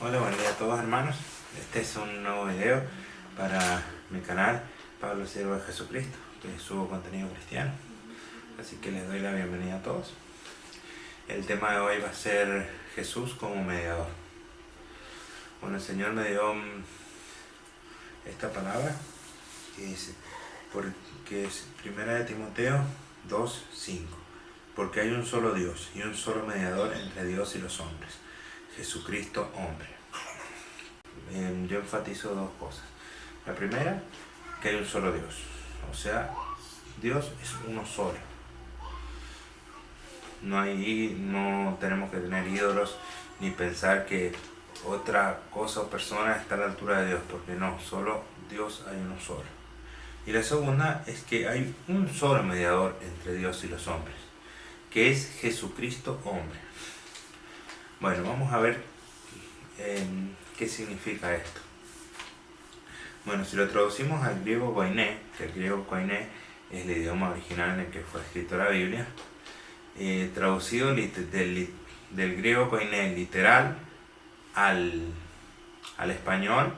Hola, buen día a todos hermanos. Este es un nuevo video para mi canal Pablo Siervo de Jesucristo, que subo contenido cristiano. Así que les doy la bienvenida a todos. El tema de hoy va a ser Jesús como mediador. Bueno, el Señor me dio esta palabra que dice, porque es 1 Timoteo 2:5, porque hay un solo Dios y un solo mediador entre Dios y los hombres, Jesucristo hombre. Yo enfatizo dos cosas. La primera, que hay un solo Dios. O sea, Dios es uno solo. No tenemos que tener ídolos ni pensar que otra cosa o persona está a la altura de Dios, porque no, solo Dios hay uno solo. Y la segunda es que hay un solo mediador entre Dios y los hombres, que es Jesucristo hombre. Bueno, vamos a ver qué significa esto. Bueno, si lo traducimos al griego koiné, que el griego koiné es el idioma original en el que fue escrita la Biblia, traducido del griego koiné literal al español,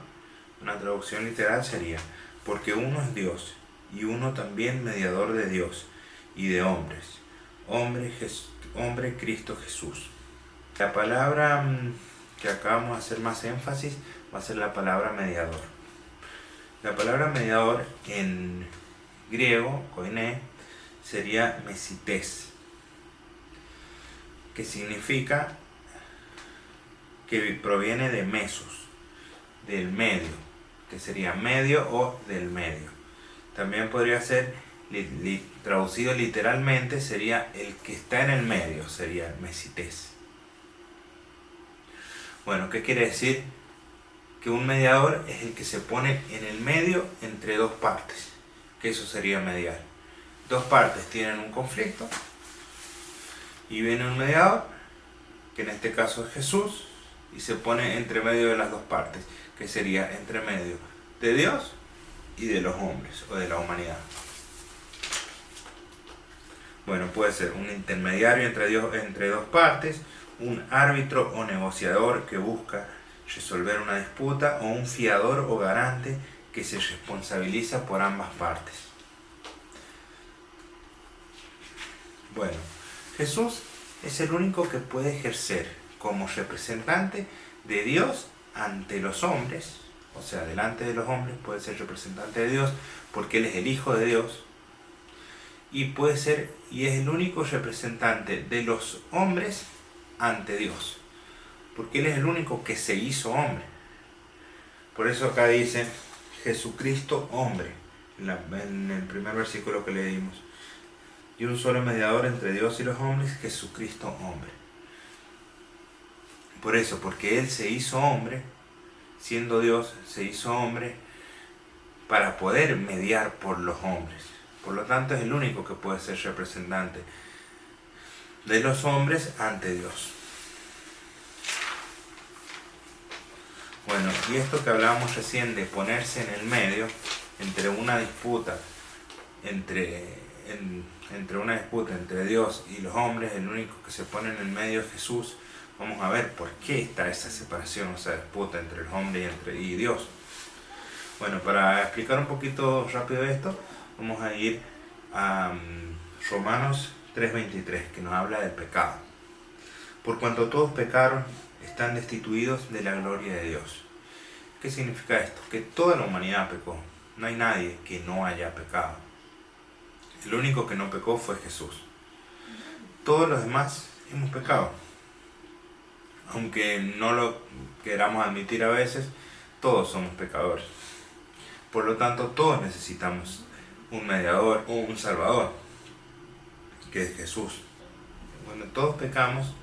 una traducción literal sería: porque uno es Dios y uno también mediador de Dios y de hombres, hombre Cristo Jesús. La palabra que acá vamos a hacer más énfasis va a ser la palabra mediador. La palabra mediador en griego, koiné, sería mesites, que significa, que proviene de mesos, del medio, que sería medio o del medio. También podría ser traducido literalmente, sería el que está en el medio, sería mesites. Bueno, ¿qué quiere decir? Que un mediador es el que se pone en el medio entre dos partes, que eso sería mediar. Dos partes tienen un conflicto y viene un mediador, que en este caso es Jesús, y se pone entre medio de las dos partes, que sería entre medio de Dios y de los hombres o de la humanidad. Bueno, puede ser un intermediario entre dos partes, un árbitro o negociador que busca resolver una disputa, o un fiador o garante que se responsabiliza por ambas partes. Bueno, Jesús es el único que puede ejercer como representante de Dios ante los hombres, o sea, delante de los hombres puede ser representante de Dios porque Él es el Hijo de Dios, y es el único representante de los hombres ante Dios, porque Él es el único que se hizo hombre. Por eso acá dice Jesucristo hombre, en el primer versículo que leímos. Y un solo mediador entre Dios y los hombres, Jesucristo hombre. Por eso, porque Él se hizo hombre, siendo Dios, se hizo hombre para poder mediar por los hombres. Por lo tanto, es el único que puede ser representante de los hombres ante Dios. Bueno, y esto que hablábamos recién de ponerse en el medio entre una disputa entre Dios y los hombres, el único que se pone en el medio es Jesús. Vamos a ver por qué está esa separación, o esa disputa entre el hombre y Dios. Bueno, para explicar un poquito rápido esto, vamos a ir a Romanos 3:23, que nos habla del pecado. Por cuanto todos pecaron, están destituidos de la gloria de Dios. ¿Qué significa esto? Que toda la humanidad pecó. No hay nadie que no haya pecado. El único que no pecó fue Jesús. Todos los demás hemos pecado. Aunque no lo queramos admitir a veces, todos somos pecadores. Por lo tanto, todos necesitamos un mediador o un salvador, que es Jesús. Bueno, todos pecamos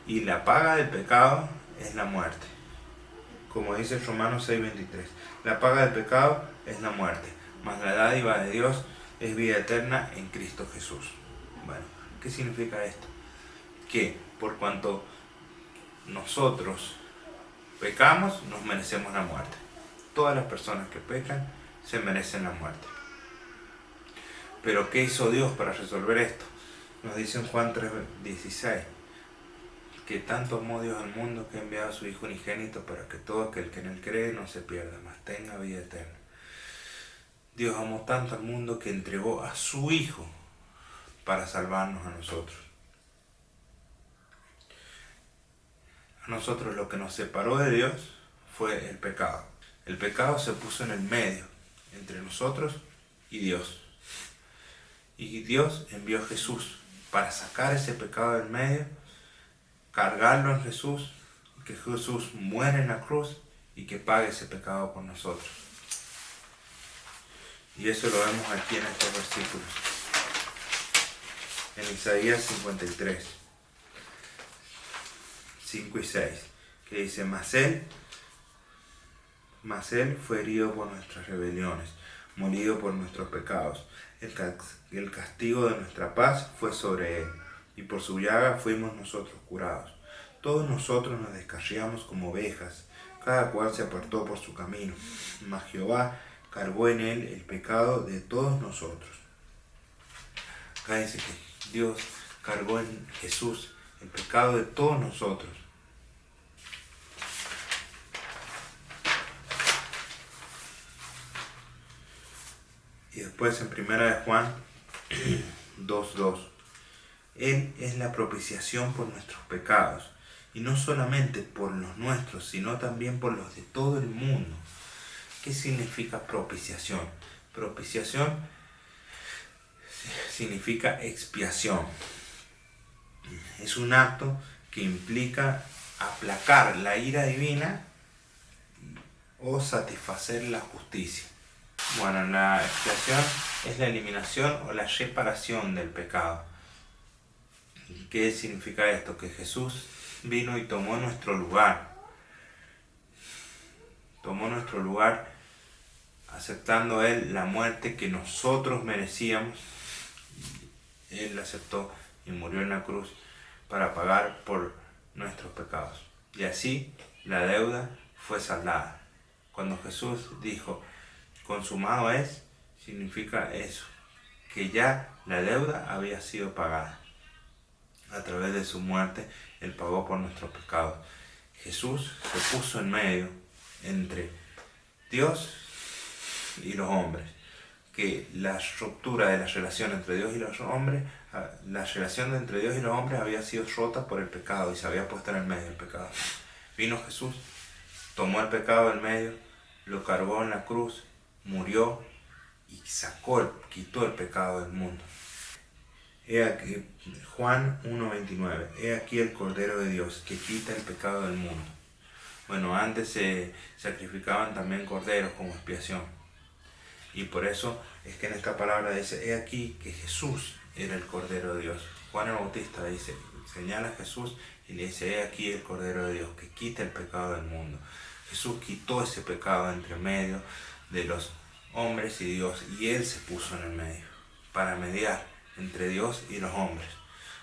y la paga del pecado es la muerte. Como dice Romanos 6:23, la paga del pecado es la muerte, mas la dádiva de Dios es vida eterna en Cristo Jesús. Bueno, ¿qué significa esto? Que por cuanto nosotros pecamos, nos merecemos la muerte. Todas las personas que pecan se merecen la muerte. Pero ¿qué hizo Dios para resolver esto? Nos dice en Juan 3:16, que tanto amó Dios al mundo que ha enviado a su Hijo unigénito para que todo aquel que en él cree no se pierda, mas tenga vida eterna. Dios amó tanto al mundo que entregó a su Hijo para salvarnos a nosotros. A nosotros lo que nos separó de Dios fue el pecado. El pecado se puso en el medio, entre nosotros y Dios. Y Dios envió a Jesús para sacar ese pecado del medio, cargarlo en Jesús, que Jesús muere en la cruz y que pague ese pecado por nosotros. Y eso lo vemos aquí en estos versículos. En Isaías 53, 5 y 6, que dice, Mas él fue herido por nuestras rebeliones, molido por nuestros pecados. El castigo de nuestra paz fue sobre él, y por su llaga fuimos nosotros curados. Todos nosotros nos descarriamos como ovejas, cada cual se apartó por su camino, mas Jehová cargó en él el pecado de todos nosotros. Acá dice que Dios cargó en Jesús el pecado de todos nosotros. Y después en 1 de Juan 2:2, Él es la propiciación por nuestros pecados, y no solamente por los nuestros, sino también por los de todo el mundo. ¿Qué significa propiciación? Propiciación significa expiación. Es un acto que implica aplacar la ira divina o satisfacer la justicia. Bueno, la expiación es la eliminación o la reparación del pecado. ¿Qué significa esto? Que Jesús vino y tomó nuestro lugar. Tomó nuestro lugar aceptando Él la muerte que nosotros merecíamos. Él la aceptó y murió en la cruz para pagar por nuestros pecados. Y así la deuda fue saldada. Cuando Jesús dijo, consumado es, significa eso, que ya la deuda había sido pagada. A través de su muerte, Él pagó por nuestros pecados. Jesús se puso en medio entre Dios y los hombres. Que la ruptura de la relación entre Dios y los hombres, la relación entre Dios y los hombres había sido rota por el pecado y se había puesto en el medio del pecado. Vino Jesús, tomó el pecado del medio, lo cargó en la cruz, murió y quitó el pecado del mundo. He aquí, Juan 1:29, he aquí el Cordero de Dios que quita el pecado del mundo. Bueno, antes se sacrificaban también corderos como expiación. Y por eso es que en esta palabra dice, he aquí que Jesús era el Cordero de Dios. Juan el Bautista dice, señala a Jesús y le dice, he aquí el Cordero de Dios que quita el pecado del mundo. Jesús quitó ese pecado entre medio de los hombres y Dios, y Él se puso en el medio para mediar entre Dios y los hombres.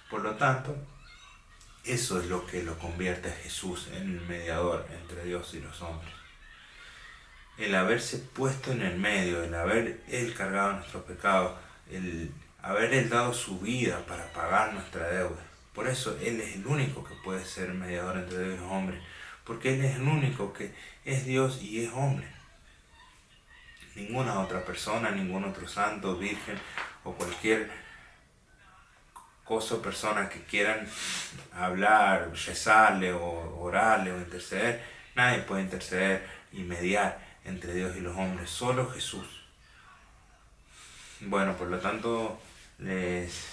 Por lo tanto, eso es lo que lo convierte a Jesús en el mediador entre Dios y los hombres. El haberse puesto en el medio, el haber Él cargado nuestros pecados, el haber Él dado su vida para pagar nuestra deuda. Por eso Él es el único que puede ser mediador entre Dios y los hombres, porque Él es el único que es Dios y es hombre. Ninguna otra persona, ningún otro santo, virgen o cualquier cosa o persona que quieran hablar, rezarle o orarle o interceder, nadie puede interceder y mediar entre Dios y los hombres, solo Jesús. Bueno, por lo tanto, les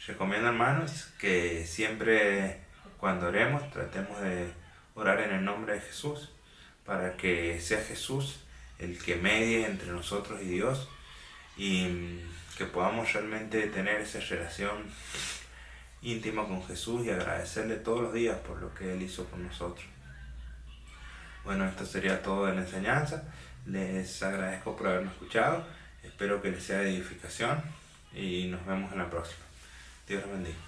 recomiendo, hermanos, que siempre cuando oremos tratemos de orar en el nombre de Jesús, para que sea Jesús el que medie entre nosotros y Dios, y que podamos realmente tener esa relación íntima con Jesús y agradecerle todos los días por lo que Él hizo por nosotros. Bueno, esto sería todo de la enseñanza. Les agradezco por haberme escuchado. Espero que les sea de edificación y nos vemos en la próxima. Dios los bendiga.